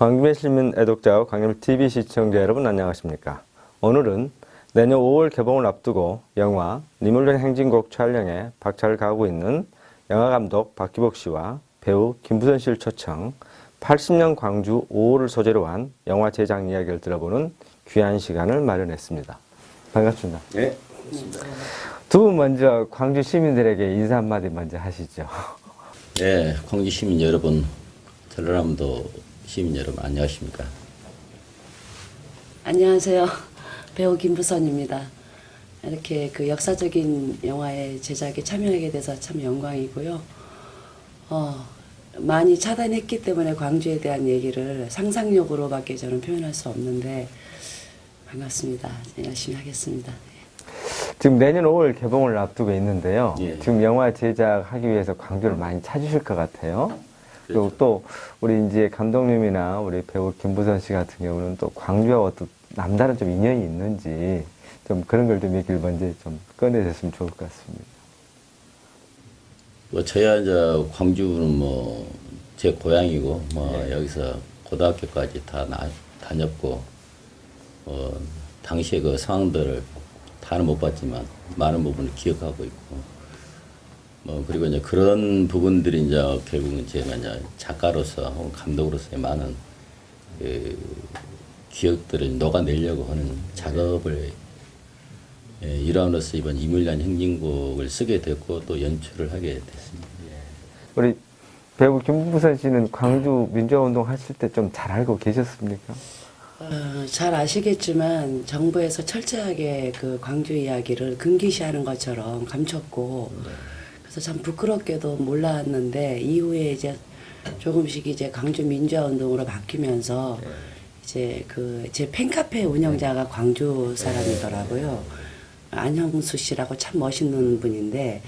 광주의 시민 애독자, 광주TV 시청자 여러분 안녕하십니까? 오늘은 내년 5월 개봉을 앞두고 영화 리물전 행진곡 촬영에 박차를 가하고 있는 영화감독 박기복 씨와 배우 김부선 씨를 초청 80년 광주 5월을 소재로 한 영화 제작 이야기를 들어보는 귀한 시간을 마련했습니다. 반갑습니다. 네. 두 분 먼저 광주 시민들에게 인사 한마디 먼저 하시죠. 네, 광주 시민 여러분, 전라남도 시민 여러분 안녕하십니까? 안녕하세요. 배우 김부선입니다. 이렇게 그 역사적인 영화의 제작에 참여하게 돼서 참 영광이고요. 많이 차단했기 때문에 광주에 대한 얘기를 상상력으로밖에 저는 표현할 수 없는데 반갑습니다. 열심히 하겠습니다. 지금 내년 5월 개봉을 앞두고 있는데요. 예. 지금 영화 제작하기 위해서 광주를 많이 찾으실 것 같아요. 그리고 그렇죠. 또 우리 이제 감독님이나 우리 배우 김부선 씨 같은 경우는 또 광주와 어떤 남다른 좀 인연이 있는지 좀 그런 걸 좀 얘기를 먼저 좀 꺼내줬으면 좋을 것 같습니다. 뭐 저야 이제 광주는 뭐 제 고향이고 뭐 여기서 고등학교까지 다 다녔고 당시에 그 상황들을 다는 못 봤지만 많은 부분을 기억하고 있고 뭐 그리고 이제 그런 부분들이 이제 결국은 제가 이제 작가로서 혹은 감독으로서의 많은 그 기억들을 녹아내려고 하는 작업을 일환으로서 이번 이물란 행진곡을 쓰게 됐고 또 연출을 하게 됐습니다. 우리 배우 김부선 씨는 광주 민주화운동 하실 때 좀 잘 알고 계셨습니까? 잘 아시겠지만 정부에서 철저하게 그 광주 이야기를 금기시하는 것처럼 감췄고 그래서 참 부끄럽게도 몰랐는데 이후에 이제 조금씩 이제 광주 민주화 운동으로 바뀌면서 이제 그 제 팬카페 운영자가 광주 사람이더라고요. 안형수 씨라고 참 멋있는 분인데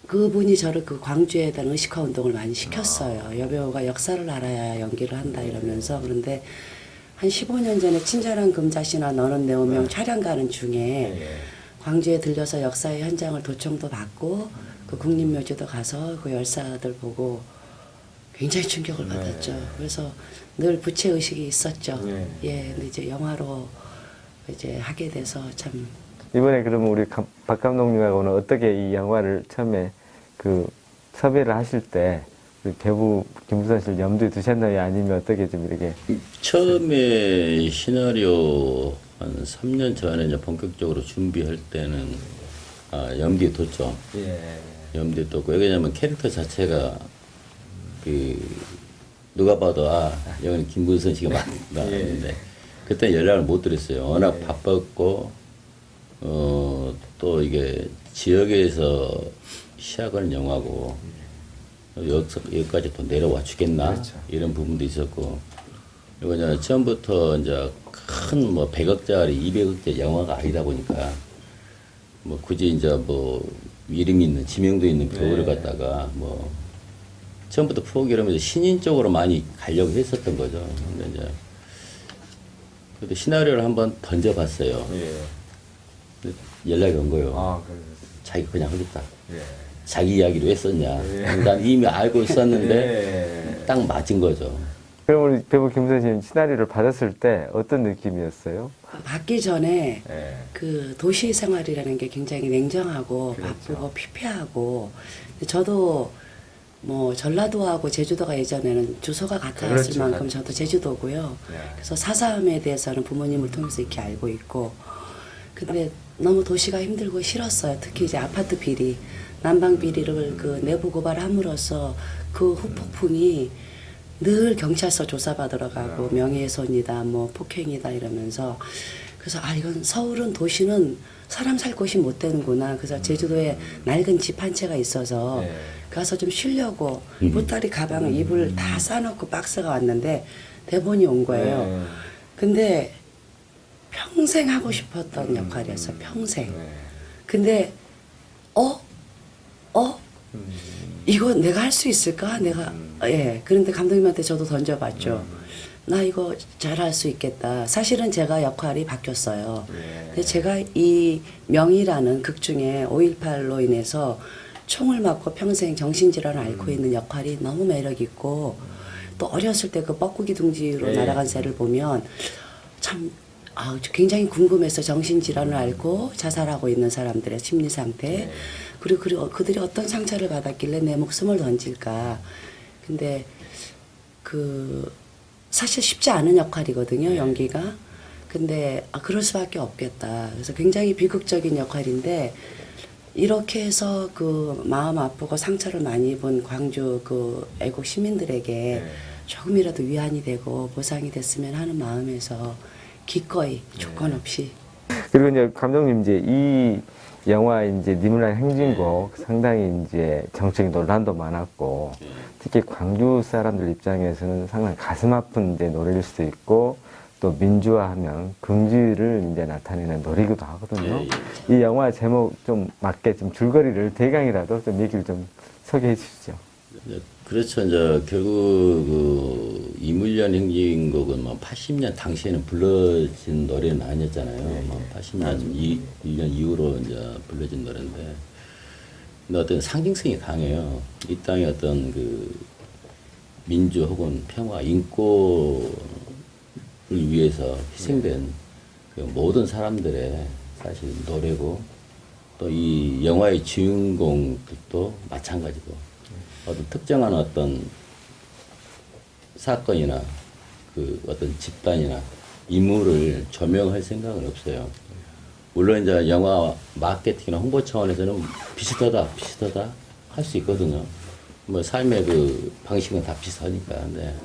그분이 저를 그 광주에 대한 의식화 운동을 많이 시켰어요. 여배우가 역사를 알아야 연기를 한다 이러면서. 그런데 한 15년 전에 친절한 금자씨나 너는 내 운명 촬영 가는 중에 광주에 들려서 역사의 현장을 도청도 받고 그 국립묘지도 가서 그 열사들 보고 굉장히 충격을 받았죠. 그래서 늘 부채의식이 있었죠. 예, 근데 이제 영화로 이제 하게 돼서 참. 이번에 그러면 우리 박 감독님하고는 어떻게 이 영화를 처음에 그 섭외를 하실 때 우리 배우 김부선 씨를 염두에 두셨나요? 아니면 어떻게 좀 이렇게? 처음에 시나리오 한 3년 전에 이제 본격적으로 준비할 때는 염두에 뒀죠. 염두에 뒀고 왜냐면 캐릭터 자체가 그 누가 봐도 여기는 김부선 씨가 맞다 했는데 그때 연락을 못 드렸어요. 워낙 바빴고 또 이게 지역에서 시작하는 영화고 여기까지 또 내려와 주겠나 이런 부분도 있었고 그리고 이제 처음부터 이제 큰 뭐 100억짜리 200억짜리 영화가 아니다 보니까 뭐 굳이 이제 뭐 이름 있는 지명도 있는 배우를 갖다가 뭐 처음부터 프로그램에서 신인 쪽으로 많이 가려고 했었던 거죠. 근데 이제 그래도 시나리오를 한번 던져봤어요. 연락이 온 거예요. 자기가 그냥 하겠다. 자기 이야기로 했었냐. 난 이미 알고 있었는데 딱 맞은 거죠. 그럼 우리 배우 김부선 씨는 시나리오를 받았을 때 어떤 느낌이었어요? 받기 전에 그 도시 생활이라는 게 굉장히 냉정하고 바쁘고 피폐하고 저도 뭐 전라도하고 제주도가 예전에는 주소가 같았을 만큼 저도 제주도고요. 그래서 사삼에 대해서는 부모님을 통해서 이렇게 알고 있고 근데 너무 도시가 힘들고 싫었어요. 특히 이제 아파트 비리, 난방 비리를 그 내부 고발함으로써 그 후폭풍이 늘 경찰서 조사받으러 가고 명예훼손이다, 뭐 폭행이다 이러면서 그래서 이건 서울은 도시는 사람 살 곳이 못 되는구나. 그래서 제주도에 낡은 집 한 채가 있어서 가서 좀 쉬려고 보따리 가방을 이불 다 싸놓고 박스가 왔는데 대본이 온 거예요. 근데 평생 하고 싶었던 역할이었어요. 평생. 근데 이거 내가 할 수 있을까? 그런데 감독님한테 저도 던져봤죠. 나 이거 잘할 수 있겠다. 사실은 제가 역할이 바뀌었어요. 근데 제가 이 명이라는 극 중에 5.18로 인해서 총을 맞고 평생 정신질환을 앓고 있는 역할이 너무 매력 있고 또 어렸을 때 그 뻐꾸기 둥지로 예. 날아간 새를 보면 참 굉장히 궁금해서 정신질환을 앓고 자살하고 있는 사람들의 심리 상태, 그리고 그들이 어떤 상처를 받았길래 내 목숨을 던질까. 근데 사실 쉽지 않은 역할이거든요, 연기가. 근데 그럴 수밖에 없겠다. 그래서 굉장히 비극적인 역할인데 이렇게 해서 그 마음 아프고 상처를 많이 입은 광주 그 애국 시민들에게 조금이라도 위안이 되고 보상이 됐으면 하는 마음에서 기꺼이 조건 없이. 그리고 이제 감독님 이제 이 영화 이제 니물란 행진곡 상당히 이제 정치적 논란도 많았고 특히 광주 사람들 입장에서는 상당히 가슴 아픈 이제 노래일 수도 있고 또 민주화하면 긍지를 이제 나타내는 노래이기도 하거든요. 이 영화 제목 좀 맞게 좀 줄거리를 대강이라도 좀 얘기를 좀 소개해 주시죠. 그렇죠. 이제 결국 그 이물련 행진곡은 뭐 80년 당시에는 불러진 노래는 아니었잖아요. 뭐 80년 1년 이후로 이제 불러진 노래인데, 근데 어떤 상징성이 강해요. 이 땅의 어떤 그 민주 혹은 평화, 인권을 위해서 희생된 그 모든 사람들의 사실 노래고, 또 이 영화의 주인공들도 마찬가지고, 어떤 특정한 어떤 사건이나 그 어떤 집단이나 인물을 조명할 생각은 없어요. 물론 이제 영화 마케팅이나 홍보 차원에서는 비슷하다 할 수 있거든요. 뭐 삶의 그 방식은 다 비슷하니까. 근데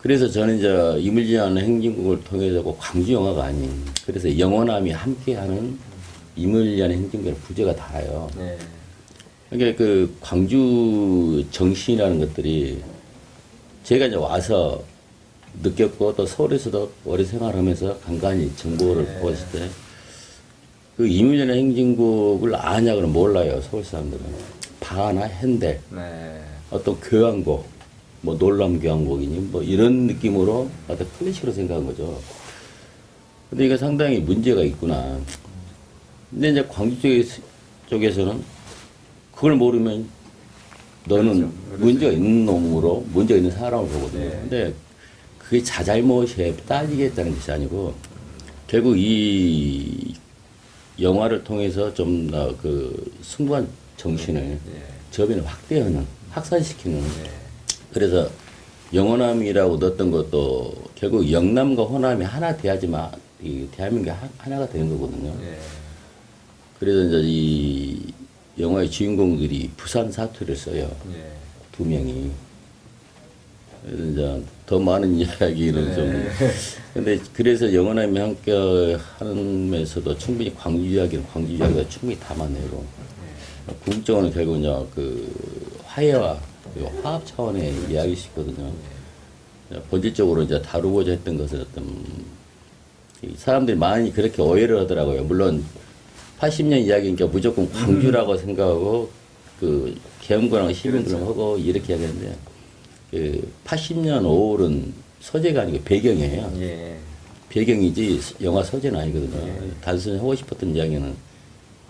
그래서 저는 이제 이물리한 행진곡을 통해서 꼭 광주 영화가 아닌, 그래서 영원함이 함께하는 이물리한 행진곡의 부제가 달아요. 그러니까 그 광주 정신이라는 것들이 제가 이제 와서 느꼈고, 또 서울에서도 오래 생활하면서 간간히 정보를 보았을 때 그 이물련의 행진곡을 아냐 그러면 몰라요. 서울 사람들은 바하나 핸델, 어떤 교향곡, 뭐 놀람 교향곡이니 뭐 이런 느낌으로 어떤 클래식으로 생각한 거죠. 근데 이거 상당히 문제가 있구나. 근데 이제 광주 쪽에서는 그걸 모르면 너는 문제가 있는 놈으로, 문제가 있는 사람을 보거든요. 근데 그게 자잘못에 따지겠다는 것이 아니고, 결국 이 영화를 통해서 좀 더 그 승부한 정신을 저변을 확대하는, 확산시키는. 그래서 영원함이라고 넣었던 것도 결국 영남과 호남이 하나 돼야지만 이 대한민국이 하나가 되는 거거든요. 그래서 이제 이 영화의 주인공들이 부산 사투리를 써요. 두 명이. 그래서 이제 더 많은 이야기는 좀. 근데 그래서 영원함이 함께 하면서도 충분히 광주 이야기가 충분히 담아내고, 궁극적으로는 결국 이제 그 화해와 화합 차원의 이야기시거든요. 본질적으로 이제 다루고자 했던 것은 어떤, 사람들이 많이 그렇게 오해를 하더라고요. 물론 80년 이야기니까 무조건 광주라고 생각하고 그 계엄군하고 시민들을 하고 이렇게 이야기하는데, 그 80년 5월은 소재가 아니고 배경이에요. 배경이지 영화 소재는 아니거든요. 단순히 하고 싶었던 이야기는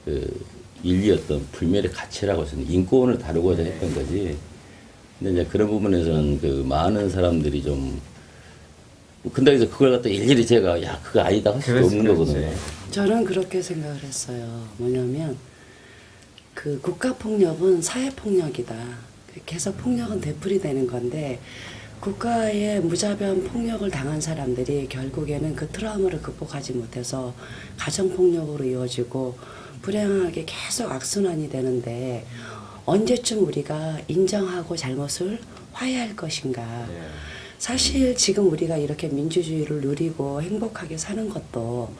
그 인류였던 불멸의 가치라고 해서 인권을 다루고자 했던 거지. 근데 이제 그런 부분에서는 그 많은 사람들이 좀, 근데 그래서 그걸 갖다 일일이 제가 야 그거 아니다 할 수도 없는 거거든요. 저는 그렇게 생각을 했어요. 뭐냐면 그 국가폭력은 사회폭력이다. 계속 폭력은 되풀이되는 건데, 국가의 무자비한 폭력을 당한 사람들이 결국에는 그 트라우마를 극복하지 못해서 가정폭력으로 이어지고 불행하게 계속 악순환이 되는데, 언제쯤 우리가 인정하고 잘못을 화해할 것인가. 사실 지금 우리가 이렇게 민주주의를 누리고 행복하게 사는 것도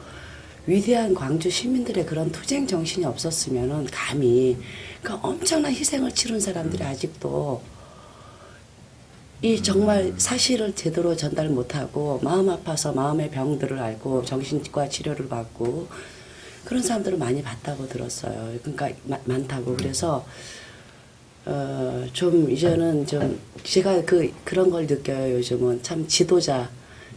위대한 광주 시민들의 그런 투쟁 정신이 없었으면은 감히 그 엄청난 희생을 치른 사람들이 아직도 이 정말 사실을 제대로 전달 못하고 마음 아파서 마음의 병들을 앓고 정신과 치료를 받고 그런 사람들을 많이 봤다고 들었어요. 그러니까 많다고. 그래서 좀 이제는 좀 제가 그런 걸 느껴요. 요즘은 참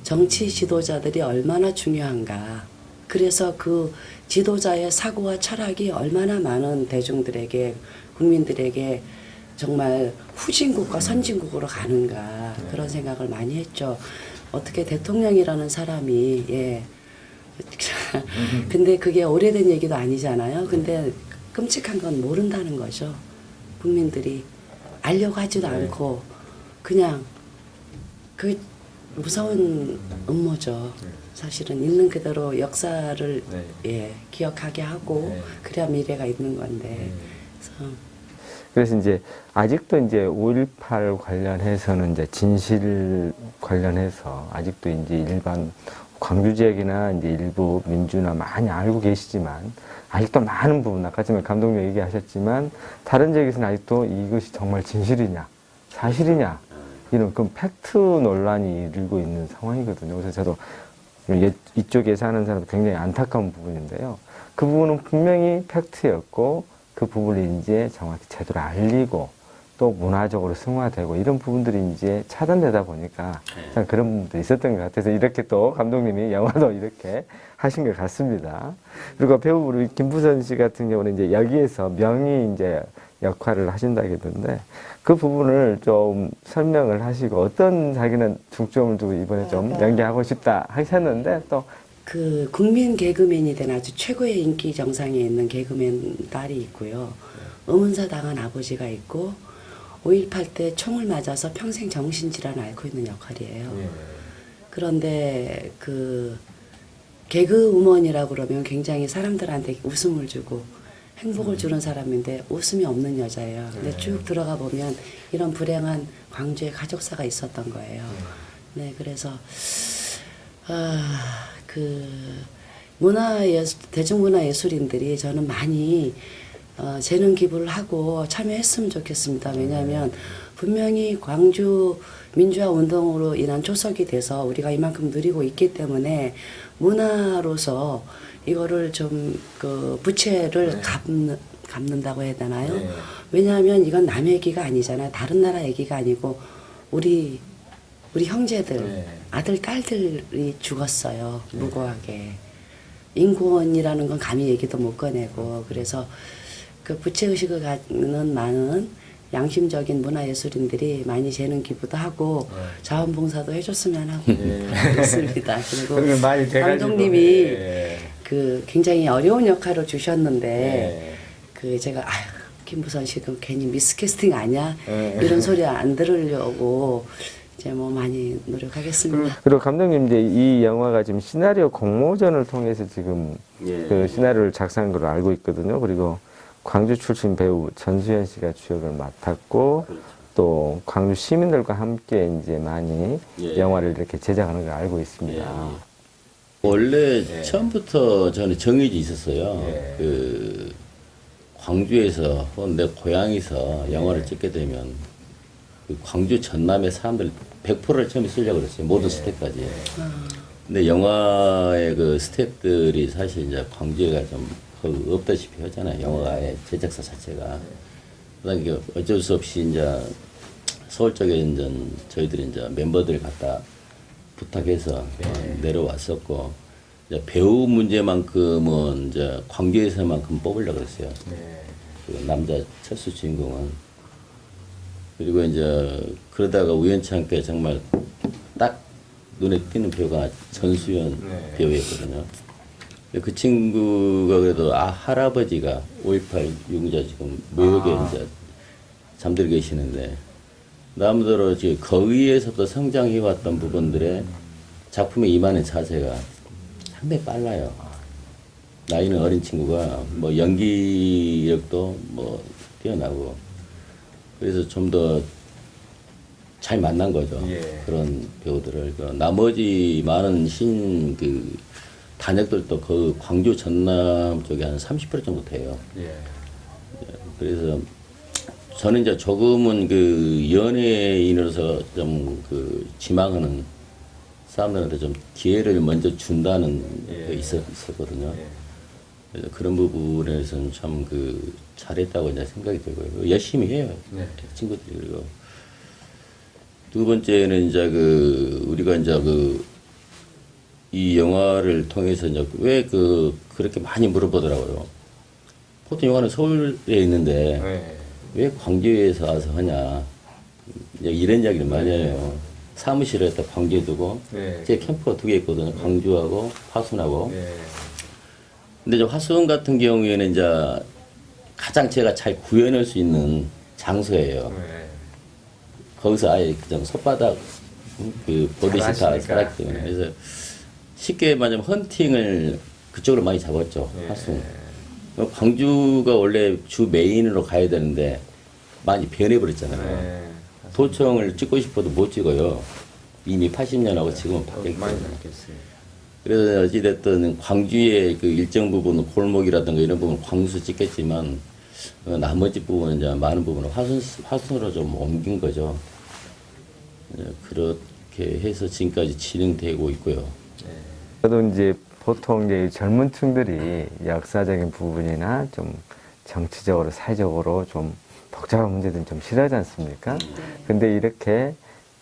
정치 지도자들이 얼마나 중요한가. 그래서 그 지도자의 사고와 철학이 얼마나 많은 대중들에게, 국민들에게 정말 후진국과 선진국으로 가는가 그런 생각을 많이 했죠. 어떻게 대통령이라는 사람이 예. 근데 그게 오래된 얘기도 아니잖아요. 근데 끔찍한 건 모른다는 거죠. 국민들이 알려고 하지도 않고 그냥 그 무서운 음모죠. 사실은 있는 그대로 역사를 예, 기억하게 하고 그래야 미래가 있는 건데. 그래서 이제 아직도 이제 5.18 관련해서는 이제 진실 관련해서 아직도 이제 일반 광주 지역이나 이제 일부 민주나 많이 알고 계시지만 아직도 많은 부분 아까 전에 감독님 얘기하셨지만 다른 지역에서는 아직도 이것이 정말 진실이냐 사실이냐 이런 그 팩트 논란이 일고 있는 상황이거든요. 그래서 저도 이쪽에 사는 사람도 굉장히 안타까운 부분인데요. 그 부분은 분명히 팩트였고 그 부분을 이제 정확히 제대로 알리고 또 문화적으로 승화되고 이런 부분들이 이제 차단되다 보니까 참 그런 부분도 있었던 것 같아서 이렇게 또 감독님이 영화도 이렇게 하신 것 같습니다. 그리고 배우 우리 김부선 씨 같은 경우는 이제 여기에서 명의 이제 역할을 하신다고 했는데 그 부분을 좀 설명을 하시고 어떤 자기는 중점을 두고 이번에 좀 연기하고 싶다 하셨는데 또 그 국민 개그맨이 된 아주 최고의 인기 정상에 있는 개그맨 딸이 있고요. 의문사 당한 아버지가 있고 5.18 때 총을 맞아서 평생 정신질환을 앓고 있는 역할이에요. 그런데 그 개그우먼이라고 그러면 굉장히 사람들한테 웃음을 주고 행복을 주는 사람인데 웃음이 없는 여자예요. 근데 쭉 들어가 보면 이런 불행한 광주의 가족사가 있었던 거예요. 네, 그래서 그 대중문화예술인들이 저는 많이 재능 기부를 하고 참여했으면 좋겠습니다. 왜냐하면 분명히 광주 민주화 운동으로 인한 초석이 돼서 우리가 이만큼 누리고 있기 때문에 문화로서 이거를 좀 그 부채를 갚는다고 해야 되나요? 왜냐하면 이건 남의 얘기가 아니잖아요. 다른 나라 얘기가 아니고 우리 형제들, 아들, 딸들이 죽었어요. 무고하게. 인권이라는 건 감히 얘기도 못 꺼내고 그래서 그 부채의식을 갖는 많은 양심적인 문화예술인들이 많이 재능 기부도 하고 자원봉사도 해줬으면 하고 있습니다. 그리고 많이 감독님이 그 굉장히 어려운 역할을 주셨는데 그 제가 아휴 김부선 씨 그럼 괜히 미스캐스팅 아니야? 이런 소리 안 들으려고 이제 뭐 많이 노력하겠습니다. 그리고 감독님 이제 이 영화가 지금 시나리오 공모전을 통해서 지금 그 시나리오를 작성한 걸로 알고 있거든요. 그리고 광주 출신 배우 전수현 씨가 주역을 맡았고 또 광주 시민들과 함께 이제 많이 영화를 이렇게 제작하는 걸 알고 있습니다. 원래 처음부터 저는 정해져 있었어요. 그 광주에서 혹은 내 고향에서 영화를 찍게 되면 그 광주 전남의 사람들 100%를 처음에 쓰려고 그랬어요. 모든 스텝까지. 근데 영화의 그 스텝들이 사실 이제 광주에가 좀 거의 없다시피 하잖아요. 영화의 제작사 자체가. 그다음에 어쩔 수 없이 이제 서울 쪽에 이제 저희들이 이제 멤버들 갖다 부탁해서 내려왔었고 이제 배우 문제만큼은 이제 광주에서만큼 뽑으려고 그랬어요. 그 남자 철수 주인공은. 그리고 이제 그러다가 우연찮게 정말 딱 눈에 띄는 배우가 전수연 배우였거든요. 근데 그 친구가 그래도 할아버지가 5.18 유공자 지금 묘역에 이제 잠들어 계시는데 남들로 지금 거기에서부터 성장해왔던 부분들의 작품에 임하는 자세가 상당히 빨라요. 나이는 어린 친구가 뭐 연기력도 뭐 뛰어나고 그래서 좀 더 잘 만난 거죠. 그런 배우들을. 그 나머지 많은 그 단역들도 그 광주 전남 쪽에 한 30% 정도 돼요. 그래서 저는 이제 조금은 그 연예인으로서 좀 그 지망하는 사람들한테 좀 기회를 먼저 준다는 게 있었거든요. 그래서 그런 부분에서는 참 그 잘했다고 이제 생각이 들고요. 열심히 해요. 친구들이. 그리고 두 번째는 이제 그 우리가 이제 그 이 영화를 통해서 이제 왜 그렇게 많이 물어보더라고요. 보통 영화는 서울에 있는데 왜 광주에서 와서 하냐. 이런 이야기를 많이 해요. 사무실에다 광주에 두고, 네. 제 캠프가 2개 있거든요. 광주하고 화순하고. 네. 근데 이제 화순 같은 경우에는 이제 가장 제가 잘 구현할 수 있는 장소예요. 네. 거기서 아예 그냥 손바닥 그 버릇이 다 잘하시니까. 살았기 때문에. 네. 그래서 쉽게 말하면 헌팅을 그쪽으로 많이 잡았죠. 네. 화순. 광주가 원래 주 메인으로 가야 되는데 많이 변해버렸잖아요. 네. 도청을 찍고 싶어도 못 찍어요. 이미 80년하고 지금은 바뀌었기 많이 때문에. 바뀌었어요. 그래서 어찌됐든 광주의 그 일정 부분 골목이라든가 이런 부분 광수 찍겠지만 나머지 부분은 이제 많은 부분을 화순으로 좀 옮긴 거죠. 이제 그렇게 해서 지금까지 진행되고 있고요. 저도 이제 보통 이제 젊은 층들이 역사적인 부분이나 좀 정치적으로 사회적으로 좀 복잡한 문제들은 좀 싫어하지 않습니까? 근데 이렇게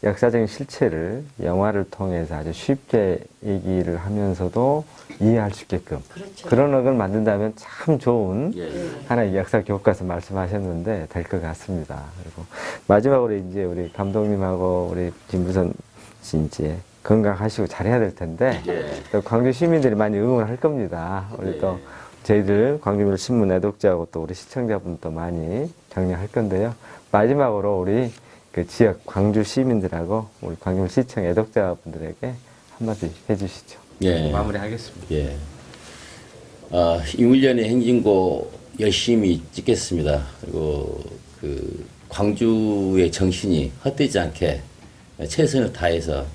역사적인 실체를 영화를 통해서 아주 쉽게 얘기를 하면서도 이해할 수 있게끔 그렇죠. 그런 억을 만든다면 참 좋은 예. 하나의 역사 교과서 말씀하셨는데 될 것 같습니다. 그리고 마지막으로 이제 우리 감독님하고 우리 김부선 씨 이제 건강하시고 잘해야 될 텐데 예. 또 광주 시민들이 많이 응원할 겁니다. 우리 또 저희들 광주밀 신문 애독자하고 또 우리 시청자분도 많이 격려할 건데요. 마지막으로 우리 그 지역 광주 시민들하고 우리 광주밀 시청 애독자분들에게 한마디 해주시죠. 예. 마무리하겠습니다. 예. 이물련의 행진곡 열심히 찍겠습니다. 그리고 그 광주의 정신이 헛되지 않게 최선을 다해서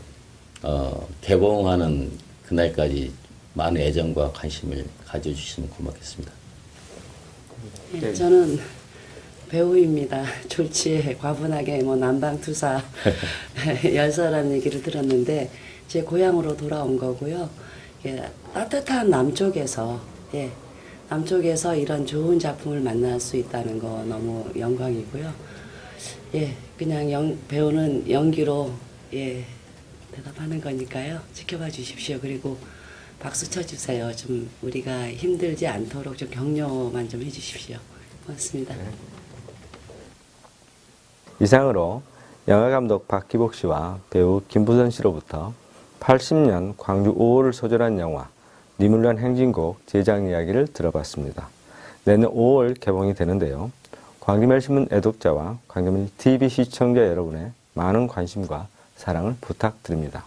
개봉하는 그날까지 많은 애정과 관심을 가져주시면 고맙겠습니다. 예, 저는 배우입니다. 졸지에 과분하게 뭐 남방투사 열사라는 얘기를 들었는데 제 고향으로 돌아온 거고요. 예, 따뜻한 남쪽에서 남쪽에서 이런 좋은 작품을 만날 수 있다는 거 너무 영광이고요. 예, 그냥 배우는 연기로 대답하는 거니까요. 지켜봐 주십시오. 그리고 박수 쳐주세요. 좀 우리가 힘들지 않도록 좀 격려만 좀 해주십시오. 고맙습니다. 이상으로 영화감독 박기복 씨와 배우 김부선 씨로부터 80년 광주 5월을 소재한 영화 니물련 행진곡 제작 이야기를 들어봤습니다. 내년 5월 개봉이 되는데요. 광주밀 신문 애독자와 광주밀 TV 시청자 여러분의 많은 관심과 사랑을 부탁드립니다.